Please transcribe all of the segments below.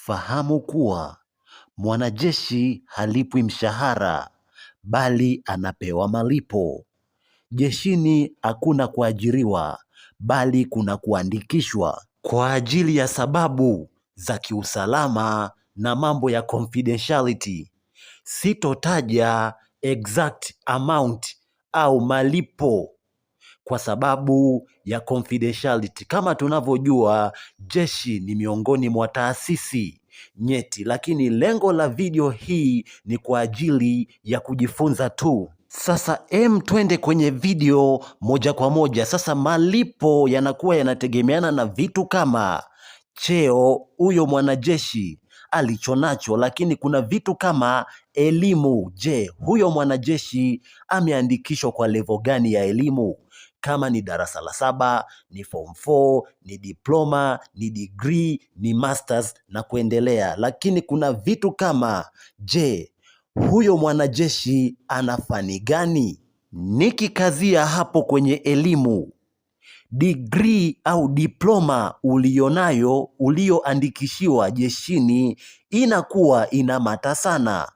Fahamu kuwa mwanajeshi halipwi mshahara, bali anapewa malipo. Jeshini hakuna kuajiriwa, bali kuna kuandikishwa kwa ajili ya sababu za kiusalama na mambo ya confidentiality. Sitotaja exact amount au malipo kwa sababu ya confidentiality. Kama tunavyojua, jeshi ni miongoni mwa taasisi nyeti, lakini lengo la video hii ni kwa ajili ya kujifunza tu. Sasa twende kwenye video moja kwa moja. Sasa malipo yanakuwa yanategemeana na vitu kama cheo huyo mwanajeshi alichonacho, lakini kuna vitu kama elimu. Je, huyo mwanajeshi ameandikishwa kwa level gani ya elimu? Kama ni darasa la 7, ni form 4, ni diploma, ni degree, ni masters na kuendelea. Lakini kuna vitu kama, je, huyo mwanajeshi ana fani gani? Nikikazia hapo kwenye elimu, degree au diploma ulionayo, ulioandikishiwa jeshini, inakuwa inamata sana.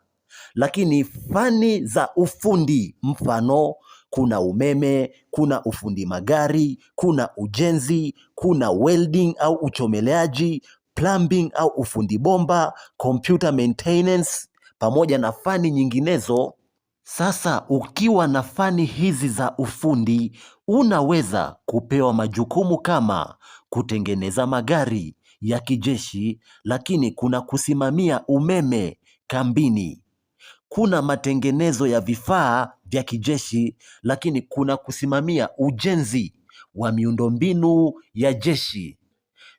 Lakini fani za ufundi, mfano kuna umeme, kuna ufundi magari, kuna ujenzi, kuna welding au uchomeleaji, plumbing au ufundi bomba, computer maintenance, pamoja na fani nyinginezo. Sasa ukiwa na fani hizi za ufundi, unaweza kupewa majukumu kama kutengeneza magari ya kijeshi, lakini kuna kusimamia umeme kambini. Kuna matengenezo ya vifaa vya kijeshi, lakini kuna kusimamia ujenzi wa miundombinu ya jeshi.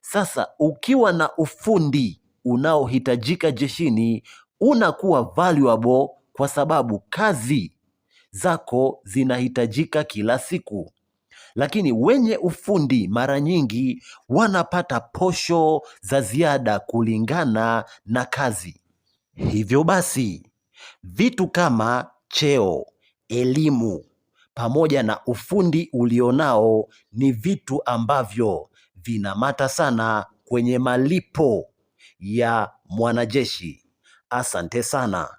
Sasa ukiwa na ufundi unaohitajika jeshini, unakuwa valuable kwa sababu kazi zako zinahitajika kila siku. Lakini wenye ufundi mara nyingi wanapata posho za ziada kulingana na kazi. Hivyo basi, vitu kama cheo, elimu, pamoja na ufundi ulionao ni vitu ambavyo vinamata sana kwenye malipo ya mwanajeshi. Asante sana.